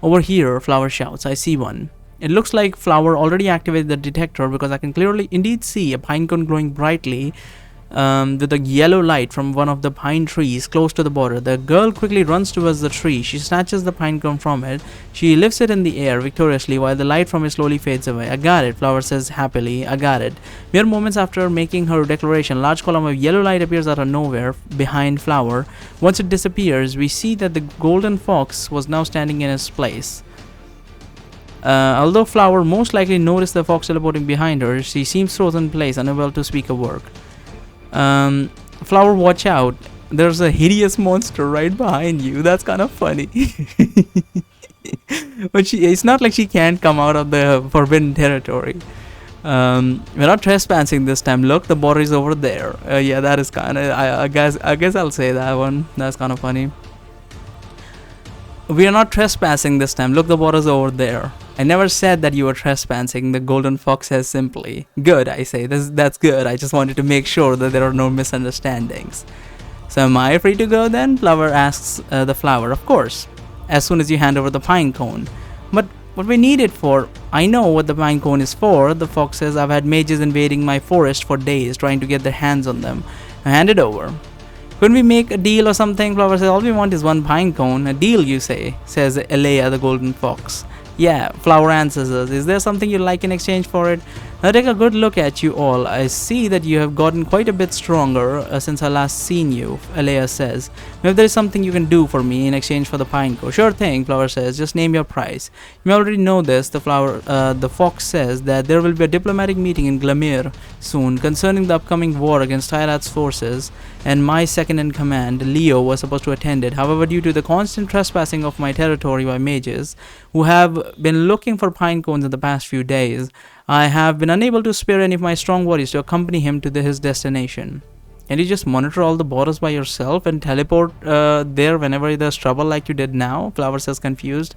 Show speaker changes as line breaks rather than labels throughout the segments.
Over here, Flower shouts. I see one. It looks like Flower already activated the detector because I can clearly indeed see a pine cone glowing brightly with a yellow light from one of the pine trees close to the border. The girl quickly runs towards the tree. She snatches the pine cone from it. She lifts it in the air victoriously while the light from it slowly fades away. I got it, Flower says happily. I got it. Mere moments after making her declaration, a large column of yellow light appears out of nowhere behind Flower. Once it disappears, we see that the golden fox was now standing in its place. Although Flower most likely noticed the fox teleporting behind her, she seems frozen in place, unable to speak a word. Flower, watch out. There's a hideous monster right behind you. That's kind of funny. But it's not like she can't come out of the forbidden territory. We're not trespassing this time. Look, the border is over there. Yeah, that is kind of, I guess I'll say that one. That's kind of funny. We are not trespassing this time. Look, the border's over there. I never said that you were trespassing, the golden fox says simply. Good, I say. That's good. I just wanted to make sure that there are no misunderstandings. So am I free to go then? Flower asks the flower. Of course. As soon as you hand over the pine cone. But what we need it for? I know what the pine cone is for. The fox says. I've had mages invading my forest for days trying to get their hands on them. I hand it over. Couldn't we make a deal or something? Flower says. All we want is one pine cone. A deal, you say, says Elea the golden fox. Yeah, Flower answers us. Is there something you'd like in exchange for it? Now take a good look at you all. I see that you have gotten quite a bit stronger since I last seen you, Elea says. Maybe there is something you can do for me in exchange for the pine cone. Sure thing, Flower says. Just name your price. You may already know this. The fox says that there will be a diplomatic meeting in Glamir soon concerning the upcoming war against Tyrat's forces, and my second in command, Leo, was supposed to attend it. However, due to the constant trespassing of my territory by mages, who have been looking for pine cones in the past few days, I have been unable to spare any of my strong warriors to accompany him to his destination. Can you just monitor all the borders by yourself and teleport there whenever there's trouble like you did now? Flower says, confused.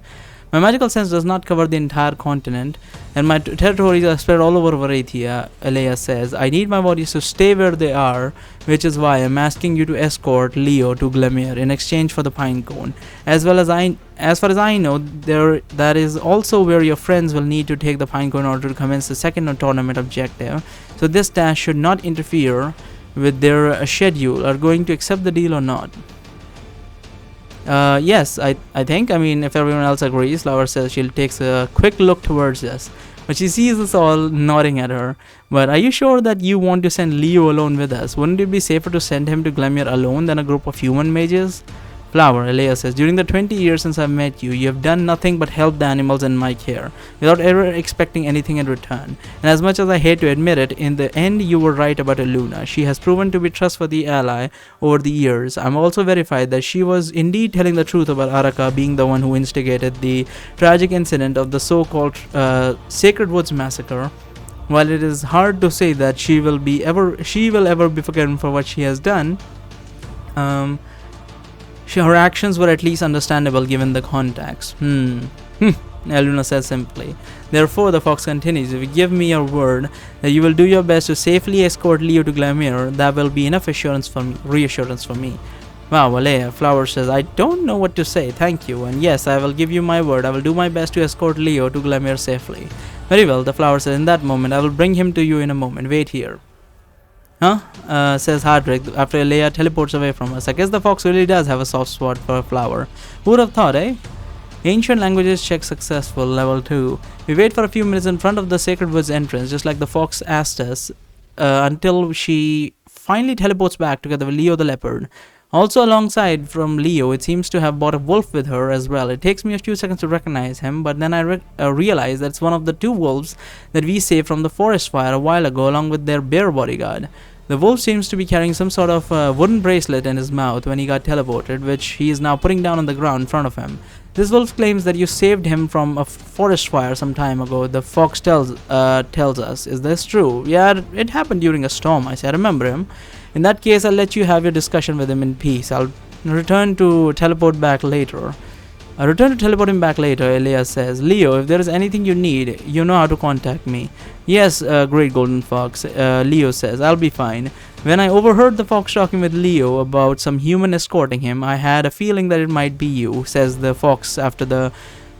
My magical sense does not cover the entire continent, and my territories are spread all over Varathia, Elea says. I need my warriors to stay where they are, which is why I'm asking you to escort Leo to Glamir in exchange for the pine cone. As far as I know, that is also where your friends will need to take the pine cone in order to commence the second tournament objective. So this dash should not interfere with their schedule. Are going to accept the deal or not? Yes, I think. I mean, if everyone else agrees, Flower says. She takes a quick look towards us. But she sees us all nodding at her. But are you sure that you want to send Leo alone with us? Wouldn't it be safer to send him to Glamir alone than a group of human mages? Flower, Elea says, during the 20 years since I've met you, you have done nothing but help the animals in my care, without ever expecting anything in return. And as much as I hate to admit it, in the end you were right about Eluna. She has proven to be a trustworthy ally over the years. I'm also verified that she was indeed telling the truth about Araka being the one who instigated the tragic incident of the so-called Sacred Woods massacre. While it is hard to say that she will ever be forgiven for what she has done, her actions were at least understandable given the context. Eluna says simply. Therefore, the fox continues, if you give me your word that you will do your best to safely escort Leo to Glamir, that will be enough reassurance for me. Wow, Alea, Flower says, I don't know what to say, thank you, and yes, I will give you my word, I will do my best to escort Leo to Glamir safely. Very well, the Flower says, in that moment, I will bring him to you in a moment, wait here. Huh? Says Hardrick after Elea teleports away from us. I guess the fox really does have a soft spot for a flower. Who would have thought, eh? Ancient languages check successful, level 2. We wait for a few minutes in front of the Sacred Woods entrance, just like the fox asked us, until she finally teleports back together with Leo the leopard. Also alongside from Leo, it seems to have brought a wolf with her as well. It takes me a few seconds to recognize him, but then I realize that it's one of the two wolves that we saved from the forest fire a while ago along with their bear bodyguard. The wolf seems to be carrying some sort of wooden bracelet in his mouth when he got teleported, which he is now putting down on the ground in front of him. This wolf claims that you saved him from a forest fire some time ago, the fox tells us. Is this true? Yeah, it happened during a storm, I say. I remember him. In that case, I'll let you have your discussion with him in peace. I'll return to teleport back later. Elea says. Leo, if there is anything you need, you know how to contact me. Yes, great golden fox, Leo says. I'll be fine. When I overheard the fox talking with Leo about some human escorting him, I had a feeling that it might be you, says the fox after the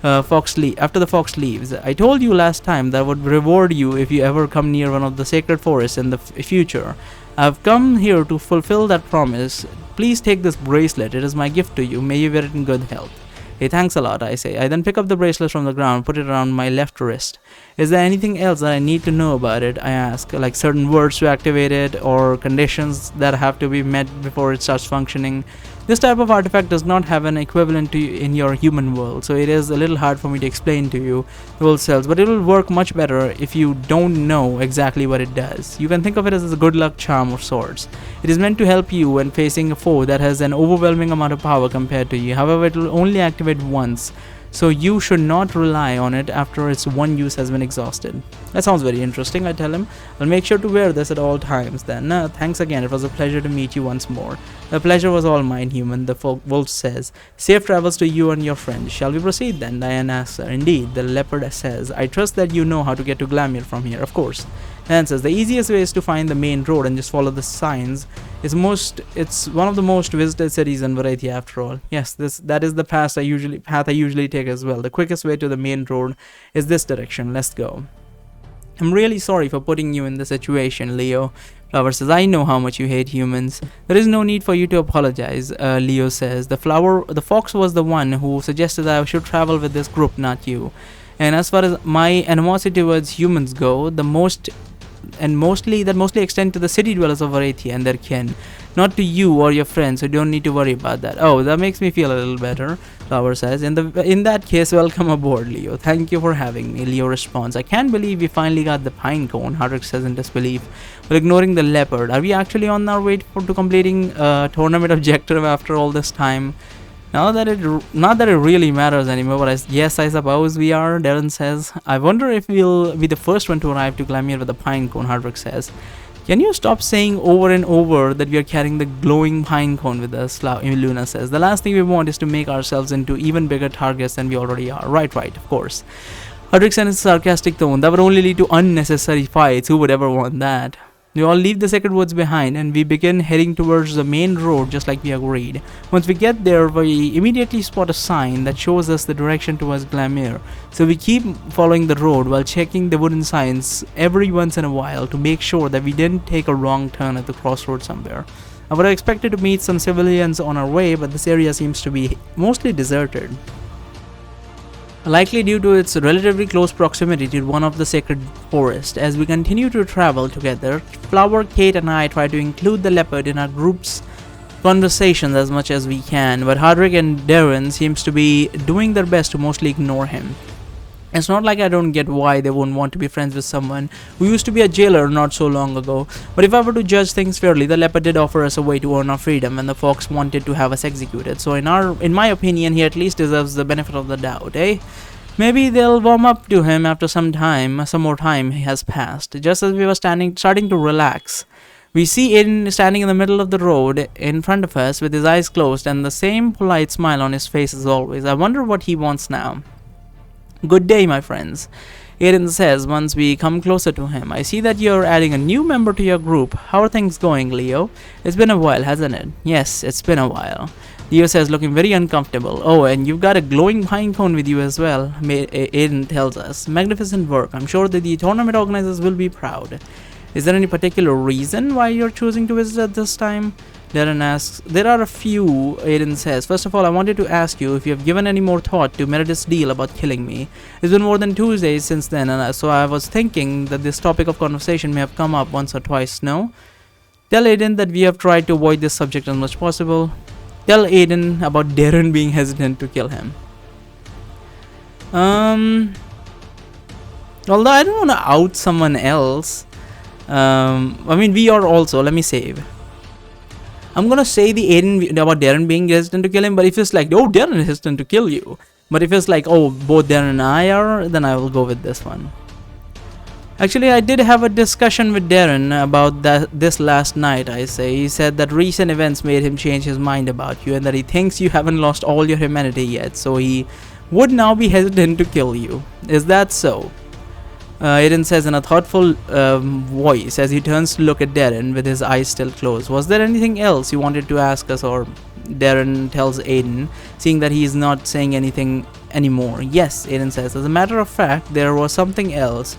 after the fox leaves. I told you last time that I would reward you if you ever come near one of the sacred forests in the future. I've come here to fulfill that promise. Please take this bracelet. It is my gift to you. May you wear it in good health. Hey, thanks a lot, I say. I then pick up the bracelet from the ground, put it around my left wrist. Is there anything else that I need to know about it? I ask, like certain words to activate it or conditions that have to be met before it starts functioning. This type of artifact does not have an equivalent to in your human world, so it is a little hard for me to explain to you the whole cells, but it will work much better if you don't know exactly what it does. You can think of it as a good luck charm of sorts. It is meant to help you when facing a foe that has an overwhelming amount of power compared to you. However, it will only activate once, so you should not rely on it after its one use has been exhausted. That sounds very interesting, I tell him. I'll make sure to wear this at all times then. Thanks again, it was a pleasure to meet you once more. The pleasure was all mine, human, the wolf says. Safe travels to you and your friends. Shall we proceed then? Diane asks her. Indeed, the leopard says. I trust that you know how to get to Glamir from here, of course. Diane says, the easiest way is to find the main road and just follow the signs. It's one of the most visited cities in Variety after all. Yes, that is the path I usually take as well. The quickest way to the main road is this direction. Let's go. I'm really sorry for putting you in this situation, Leo. Flower says, I know how much you hate humans. There is no need for you to apologize, Leo says. The fox was the one who suggested that I should travel with this group, not you. And as far as my animosity towards humans go, that mostly extend to the city dwellers of Arathia and their kin, not to you or your friends, so don't need to worry about that. Oh, that makes me feel a little better, Flower says. In that case, welcome aboard, Leo. Thank you for having me, Leo responds. I can't believe we finally got the pine cone, Hardrick says in disbelief. We're ignoring the leopard. Are we actually on our way to completing a tournament objective after all this time? Not that it really matters anymore, but yes, I suppose we are, Darren says. I wonder if we'll be the first one to arrive to Glamir with a pine cone, Hardrick says. Can you stop saying over and over that we are carrying the glowing pine cone with us, Luna says. The last thing we want is to make ourselves into even bigger targets than we already are. Right, of course. Hardrick said in a sarcastic tone. That would only lead to unnecessary fights. Who would ever want that? We all leave the sacred woods behind and we begin heading towards the main road just like we agreed. Once we get there, we immediately spot a sign that shows us the direction towards Glamir. So we keep following the road while checking the wooden signs every once in a while to make sure that we didn't take a wrong turn at the crossroad somewhere. I would have expected to meet some civilians on our way, but this area seems to be mostly deserted. Likely due to its relatively close proximity to one of the sacred forests. As we continue to travel together, Flower, Kate and I try to include the leopard in our group's conversations as much as we can, but Hardrick and Darren seems to be doing their best to mostly ignore him. It's not like I don't get why they wouldn't want to be friends with someone who used to be a jailer not so long ago, but if I were to judge things fairly, the leopard did offer us a way to earn our freedom and the fox wanted to have us executed, so in my opinion, he at least deserves the benefit of the doubt, eh? Maybe they'll warm up to him after some more time has passed. Just as we were starting to relax, we see Aiden standing in the middle of the road in front of us with his eyes closed and the same polite smile on his face as always. I wonder what he wants now. Good day, my friends, Aiden says once we come closer to him. I see that you're adding a new member to your group. How are things going, Leo? It's been a while, hasn't it? Yes, it's been a while, Leo says, looking very uncomfortable. Oh, and you've got a glowing pine cone with you as well, Aiden tells us. Magnificent work. I'm sure that the tournament organizers will be proud. Is there any particular reason why you're choosing to visit at this time? Darren asks. There are a few, Aiden says. First of all, I wanted to ask you if you have given any more thought to Meredith's deal about killing me. It's been more than 2 days since then, and so I was thinking that this topic of conversation may have come up once or twice, no? Tell Aiden that we have tried to avoid this subject as much as possible. Tell Aiden about Darren being hesitant to kill him. Although I don't want to out someone else. I mean, we are also, let me save. I'm gonna say the Aiden about Darren being hesitant to kill him, but if it's like, oh, Darren is hesitant to kill you. But if it's like, oh, both Darren and I are, then I will go with this one. Actually, I did have a discussion with Darren about this last night, I say. He said that recent events made him change his mind about you and that he thinks you haven't lost all your humanity yet, so he would now be hesitant to kill you. Is that so? Aiden says in a thoughtful voice as he turns to look at Darren with his eyes still closed. Was there anything else you wanted to ask us? Or Darren tells Aiden, seeing that he is not saying anything anymore. Yes, Aiden says. As a matter of fact, there was something else.